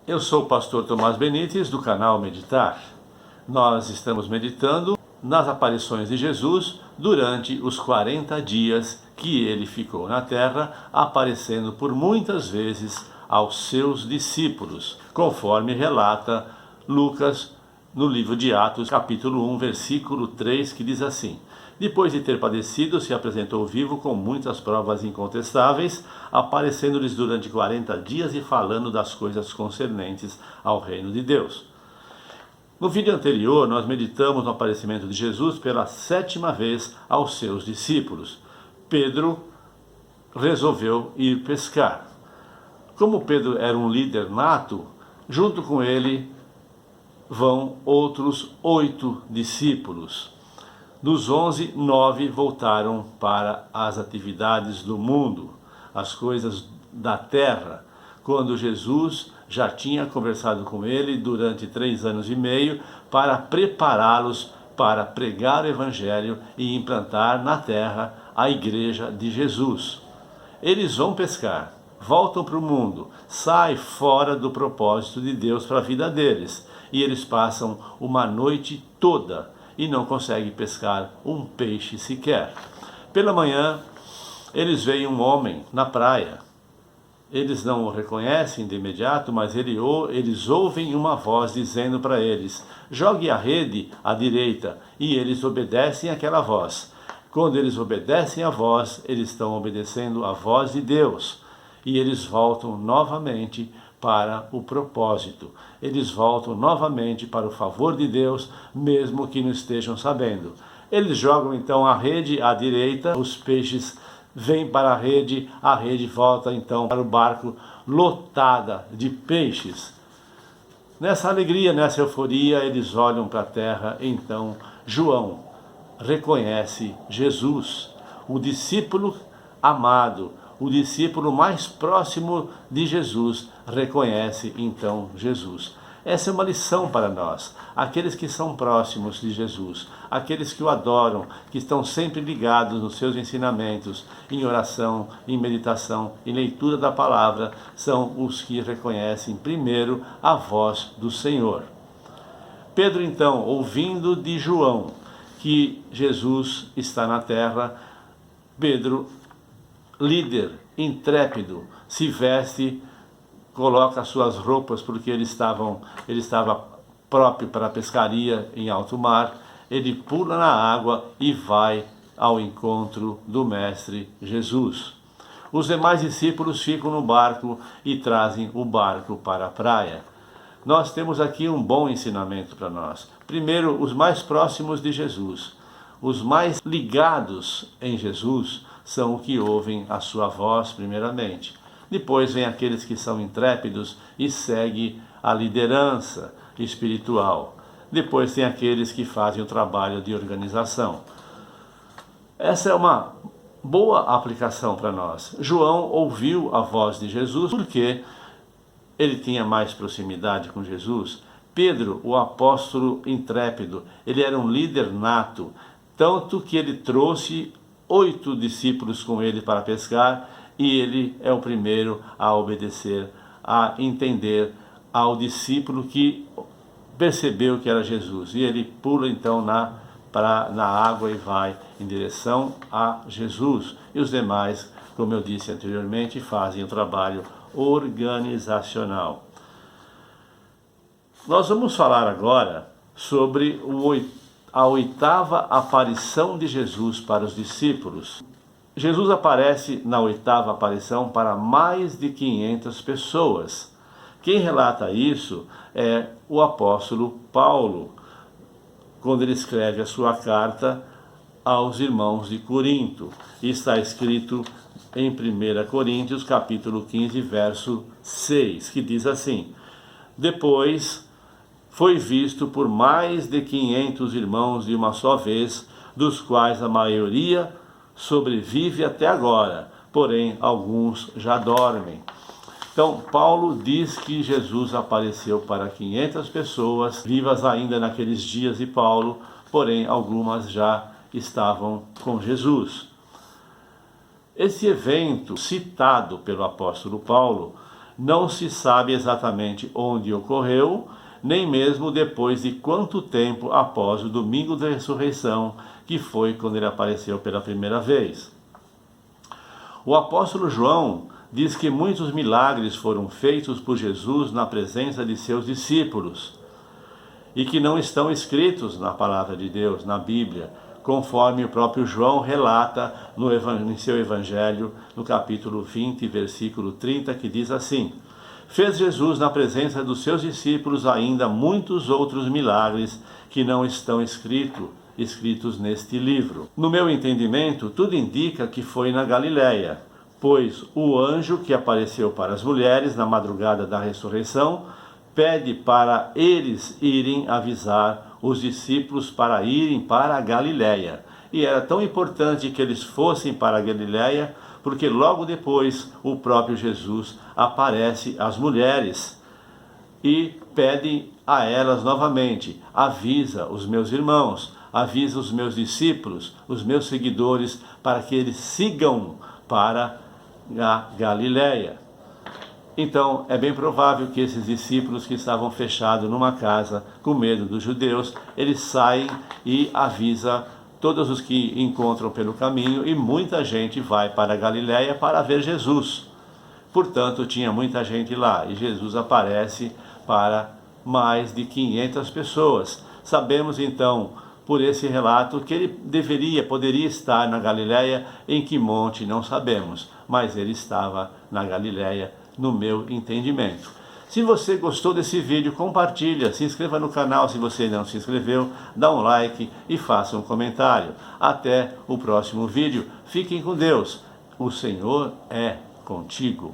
Eu sou o pastor Tomás Benites, do canal Meditar. Nós estamos meditando nas aparições de Jesus durante os 40 dias que ele ficou na terra, aparecendo por muitas vezes aos seus discípulos, conforme relata Lucas no livro de Atos, capítulo 1, versículo 3, que diz assim: depois de ter padecido, se apresentou vivo com muitas provas incontestáveis, aparecendo-lhes durante 40 dias e falando das coisas concernentes ao reino de Deus. No vídeo anterior, nós meditamos no aparecimento de Jesus pela 7ª vez aos seus discípulos. Pedro resolveu ir pescar. Como Pedro era um líder nato, junto com ele vão outros 8 discípulos. Dos 11, 9 voltaram para as atividades do mundo, as coisas da terra, quando Jesus já tinha conversado com ele durante 3 anos e meio para prepará-los para pregar o Evangelho e implantar na terra a igreja de Jesus. Eles vão pescar, voltam para o mundo, saem fora do propósito de Deus para a vida deles, e eles passam uma noite toda e não conseguem pescar um peixe sequer. Pela manhã, eles veem um homem na praia. Eles não o reconhecem de imediato, mas eles ouvem uma voz dizendo para eles: jogue a rede à direita, e eles obedecem àquela voz. Quando eles obedecem à voz, eles estão obedecendo à voz de Deus, e eles voltam novamente para o propósito. Eles voltam novamente para o favor de Deus, mesmo que não estejam sabendo. Eles jogam então a rede à direita, os peixes vêm para a rede volta então para o barco lotada de peixes. Nessa alegria, nessa euforia, eles olham para a terra. Então João reconhece Jesus, o discípulo amado, o discípulo mais próximo de Jesus, reconhece então Jesus. Essa é uma lição para nós, aqueles que são próximos de Jesus, aqueles que o adoram, que estão sempre ligados nos seus ensinamentos, em oração, em meditação, em leitura da palavra, são os que reconhecem primeiro a voz do Senhor. Pedro então, ouvindo de João que Jesus está na terra, Pedro, líder, intrépido, se veste, coloca suas roupas, porque ele estava próprio para a pescaria em alto mar. Ele pula na água e vai ao encontro do Mestre Jesus. Os demais discípulos ficam no barco e trazem o barco para a praia. Nós temos aqui um bom ensinamento para nós. Primeiro, os mais próximos de Jesus, os mais ligados em Jesus, são os que ouvem a sua voz primeiramente. Depois vem aqueles que são intrépidos e seguem a liderança espiritual. Depois tem aqueles que fazem o trabalho de organização. Essa é uma boa aplicação para nós. João ouviu a voz de Jesus porque ele tinha mais proximidade com Jesus. Pedro, o apóstolo intrépido, ele era um líder nato, tanto que ele trouxe 8 discípulos com ele para pescar, e ele é o primeiro a obedecer, a entender ao discípulo que percebeu que era Jesus. E ele pula então na água e vai em direção a Jesus. E os demais, como eu disse anteriormente, fazem o trabalho organizacional. Nós vamos falar agora sobre a 8ª aparição de Jesus para os discípulos. Jesus aparece na 8ª aparição para mais de 500 pessoas. Quem relata isso é o apóstolo Paulo, quando ele escreve a sua carta aos irmãos de Corinto. Está escrito em 1 Coríntios, capítulo 15, verso 6, que diz assim: depois foi visto por mais de 500 irmãos de uma só vez, dos quais a maioria sobrevive até agora, porém alguns já dormem. Então, Paulo diz que Jesus apareceu para 500 pessoas, vivas ainda naqueles dias de Paulo, porém algumas já estavam com Jesus. Esse evento citado pelo apóstolo Paulo Não se sabe exatamente onde ocorreu, nem mesmo depois de quanto tempo após o domingo da ressurreição, que foi quando ele apareceu pela primeira vez. O apóstolo João diz que muitos milagres foram feitos por Jesus na presença de seus discípulos e que não estão escritos na palavra de Deus, na Bíblia, conforme o próprio João relata em seu Evangelho, no capítulo 20, versículo 30, que diz assim: fez Jesus na presença dos seus discípulos ainda muitos outros milagres que não estão escritos neste livro. No meu entendimento, tudo indica que foi na Galiléia, pois o anjo que apareceu para as mulheres na madrugada da ressurreição pede para eles irem avisar os discípulos para irem para a Galiléia. E era tão importante que eles fossem para a Galiléia, porque logo depois o próprio Jesus aparece às mulheres e pede a elas novamente: avisa os meus irmãos, avisa os meus discípulos, os meus seguidores, para que eles sigam para a Galiléia. Então, é bem provável que esses discípulos que estavam fechados numa casa, com medo dos judeus, eles saem e avisam todos os que encontram pelo caminho, e muita gente vai para a Galiléia para ver Jesus. Portanto, tinha muita gente lá, e Jesus aparece para mais de 500 pessoas. Sabemos então, por esse relato, que ele poderia estar na Galiléia. Em que monte, não sabemos, mas ele estava na Galiléia, no meu entendimento. Se você gostou desse vídeo, compartilha, se inscreva no canal se você não se inscreveu, dá um like e faça um comentário. Até o próximo vídeo. Fiquem com Deus. O Senhor é contigo.